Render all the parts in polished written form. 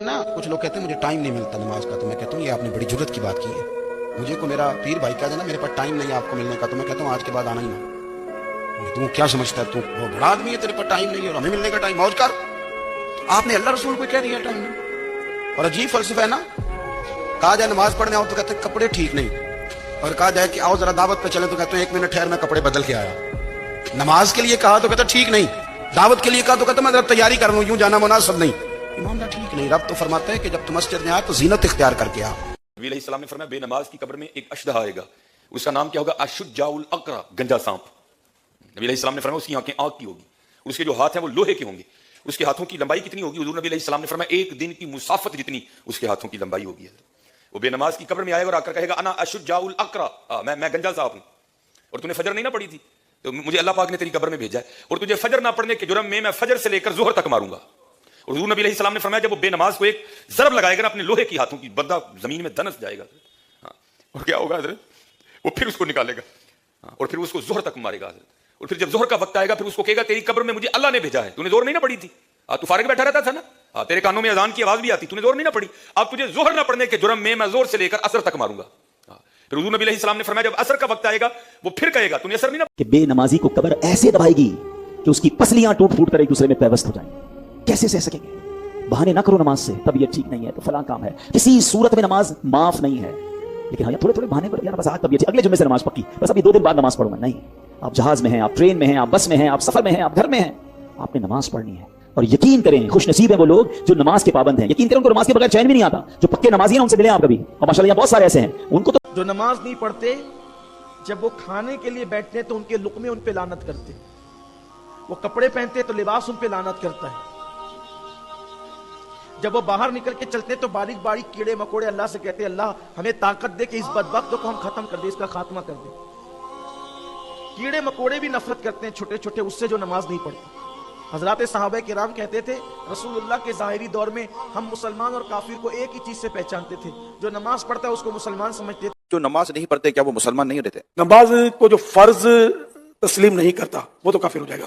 نا کچھ لوگ کہتے ہیں مجھے ٹائم نہیں ملتا نماز کا، تو میں کہتا ہوں یہ آپ نے بڑی جرت کی بات کی ہے۔ مجھے کو میرا پیر بھائی کہہ دینا میرے پاس ٹائم نہیں ہے آپ کو ملنے کا، تو میں کہتا ہوں آج کے بعد آنا ہی نہ۔ تو کیا سمجھتا ہے تو وہ بڑا آدمی ہے، تیرے پاس ٹائم نہیں ہے اور ہمیں ملنے کا ٹائم، موج کر۔ آپ نے اللہ رسول کو کہہ دیا ٹائم نہیں۔ اور عجیب فلسفہ ہے نا، کہا جائے نماز پڑھنے آؤ تو کہتے ہیں کپڑے ٹھیک نہیں، اور کہا جائے کہ آؤ ذرا دعوت پہ چلیں تو کہتے ہیں ایک منٹ ٹھہر میں کپڑے بدل کے آیا۔ نماز کے لیے کہا تو کہتا ٹھیک نہیں، دعوت کے لیے کہا تو کہتا میں ذرا تیاری کر لوں، یوں جانا مناسب نہیں۔ امام نہ ٹھیک نہیں، رب تو فرماتا ہے کہ جب تم مسجد میں آئے تو زینت اختیار کر کے آ۔ نبی علیہ السلام نے فرمایا بے نماز کی قبر میں ایک اشدہا آئے گا، اس کا نام کیا ہوگا؟ اشجاع الاقرع، گنجا سانپ۔ نبی علیہ السلام نے فرمایا اس کی آنکھیں آگ کی ہوگی، اس کے جو ہاتھ ہیں وہ لوہے کے ہوں گے، اس کے ہاتھوں کی لمبائی کتنی ہوگی؟ حضور نبی علیہ السلام نے فرمایا ایک دن کی مسافت جتنی اس کے ہاتھوں کی لمبائی ہوگی۔ وہ بے نماز کی قبر میں آئے گا اور آ کر کہے گا انا اشجاع الاقرع، میں گنجا سانپ ہوں، اور تو نے فجر نہیں نہ پڑھی تھی تو مجھے اللہ پاک نے تیری قبر میں بھیجا ہے، اور تجھے فجر نہ پڑھنے کے جرم میں فجر سے لے کر ظہر تک ماروں گا۔ اور حضور نبی علیہ السلام نے فرمایا جب وہ بے نماز کو ایک ضرب لگائے گا نا اپنے لوہے کی ہاتھوں کی، بندہ زمین میں دنس جائے گا، اور کیا ہوگا حضرت؟ وہ پھر اس کو نکالے گا اور پھر اس کو ظہر تک مارے گا حضرت، اور پھر جب ظہر کا وقت آئے گا پھر اس کو کہے گا تیری قبر میں مجھے اللہ نے بھیجا ہے، تو نے زور نہیں نہ پڑی تھی، تو فارغ بیٹھا رہتا تھا نا، تیرے کانوں میں اذان کی آواز بھی آتی، تو نے زور نہیں نہ پڑی، اب تجھے ظہر نہ پڑھنے کے جرم میں زور سے لے کر اثر تک ماروں گا۔ پھر حضور نبی علیہ السلام نے فرمایا جب اثر کا وقت آئے گا وہ پھر کہے گا تو نے اثر نہیں نہ کہ بے نمازی کو قبر ایسے دبائے گی کہ اس کی پسلیاں ٹوٹ پھوٹ کر ایک دوسرے میں پیوست ہو جائیں، کیسے سہ سکیں گے؟ بہانے نہ کرو نماز سے، طبیعت ٹھیک نہیں ہے تو فلاں کام ہے، کسی صورت میں نماز معاف نہیں ہے، لیکن ہاں تھوڑے تھوڑے بہانے پر یار بس طبیعت اگلے جمعے سے نماز پکی، بس ابھی 2 دن بعد نماز پڑھوں گا، نہیں۔ آپ جہاز میں ہیں، آپ ٹرین میں ہیں، آپ بس میں ہیں، آپ سفر میں ہیں، آپ گھر میں ہیں، آپ نے نماز پڑھنی ہے۔ اور یقین کریں خوش نصیب ہیں وہ لوگ جو نماز کے پابند ہیں، یقین کریں ان کو نماز کے بغیر چین بھی نہیں آتا، جو پکے نمازی ہیں ان سے ملیں آپ کبھی، اور ماشاءاللہ یہاں بہت سارے ایسے ہیں ان کو تو جو نماز نہیں پڑھتے جب وہ کھانے کے لیے بیٹھتے تو ان کے لقمے ان پہ لعنت کرتے، وہ کپڑے پہنتے تو لباس ان پہ لعنت کرتا ہے، جب وہ باہر نکل کے چلتے تو باریک باریک کیڑے مکوڑے اللہ سے کہتے اللہ ہمیں طاقت دے کہ اس بدبخت کو ہم ختم کر دیں، اس کا خاتمہ کر دیں۔ کیڑے مکوڑے بھی نفرت کرتے ہیں چھوٹے چھوٹے اس سے جو نماز نہیں پڑھتے۔ حضرات صحابہ کرام کہتے تھے رسول اللہ کے ظاہری دور میں ہم مسلمان اور کافر کو ایک ہی چیز سے پہچانتے تھے، جو نماز پڑھتا ہے اس کو مسلمان سمجھتے تھے، جو نماز نہیں پڑھتے کیا وہ مسلمان نہیں رہتے؟ نماز کو جو فرض تسلیم نہیں کرتا وہ تو کافر ہو جائے گا،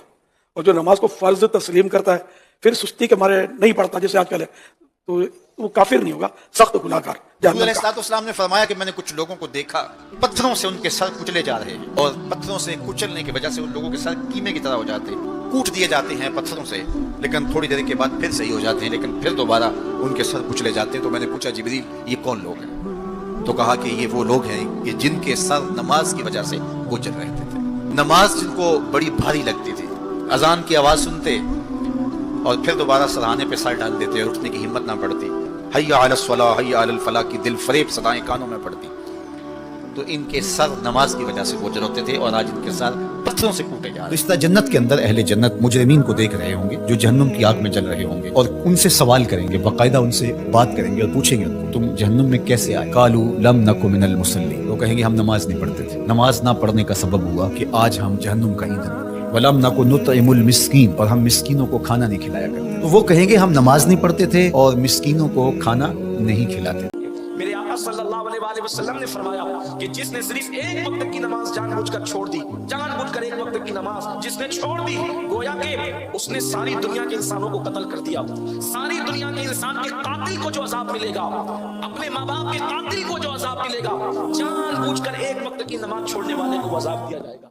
اور جو نماز کو فرض تسلیم کرتا ہے پھر سستی کے مارے نہیں پڑھتا جیسے آج کل ہے تو وہ کافر نہیں ہوگا، سخت گناہگار حضور علیہ السلام نے فرمایا کہ میں نے کچھ لوگوں کو دیکھا پتھروں سے ان کے سر کچلے جا رہے ہیں، اور پتھروں سے کچلنے کی وجہ سے ان لوگوں کے سر کیمے کی طرح ہو جاتے ہیں، کوٹ دیے جاتے ہیں پتھروں سے، لیکن تھوڑی دیر کے بعد پھر صحیح ہو جاتے ہیں، لیکن پھر دوبارہ ان کے سر کچلے جاتے ہیں۔ تو میں نے پوچھا جبریل یہ کون لوگ ہیں؟ تو کہا کہ یہ وہ لوگ ہیں کہ جن کے سر نماز کی وجہ سے کچل رہتے تھے، نماز جن کو بڑی بھاری لگتی تھی، اذان کی آواز سنتے اور پھر دوبارہ سرہانے پہ سر ڈال دیتے اور اٹھنے کی ہمت نہ پڑتی، حی علی الصلاۃ حی علی الفلاح کی دل فریب صدائیں کانوں میں پڑتی، تو ان کے سر نماز کی وجہ سے گوجر ہوتے تھے اور آج ان کے سر پتھروں سے کوٹے جا رہے ہیں۔ رشتہ جنت کے اندر اہل جنت مجرمین کو دیکھ رہے ہوں گے جو جہنم کی آگ میں جل رہے ہوں گے، اور ان سے سوال کریں گے، باقاعدہ ان سے بات کریں گے اور پوچھیں گے ان کو تم جہنم میں کیسے آئے؟ قالوا لم نک من المصلین، وہ کہیں گے ہم نماز نہیں پڑھتے تھے، نماز نہ پڑھنے کا سبب ہوا کہ آج ہم جہنم کا ایندھن بنے، ولم نک نطعم المسکین، اور ہم مسکینوں کو کھانا نہیں کھلایا کرتے، تو وہ کہیں گے ہم نماز نہیں پڑھتے تھے اور مسکینوں کو کھانا نہیں کھلاتے۔ میرے آقا صلی اللہ علیہ وسلم نے فرمایا کہ جس نے صرف ایک وقت کی نماز جان بوجھ کر چھوڑ دی، جان بوجھ کر ایک وقت کی نماز جس نے چھوڑ دی، گویا کہ اس نے ساری دنیا کے انسانوں کو قتل کر دیا، ساری دنیا کے انسان کے قاتل کو جو عذاب ملے گا، اپنے ماں باپ کے قاتل کو جو عذاب ملے گا، جان بوجھ کر ایک وقت کی نماز چھوڑنے والے کو عذاب دیا جائے گا۔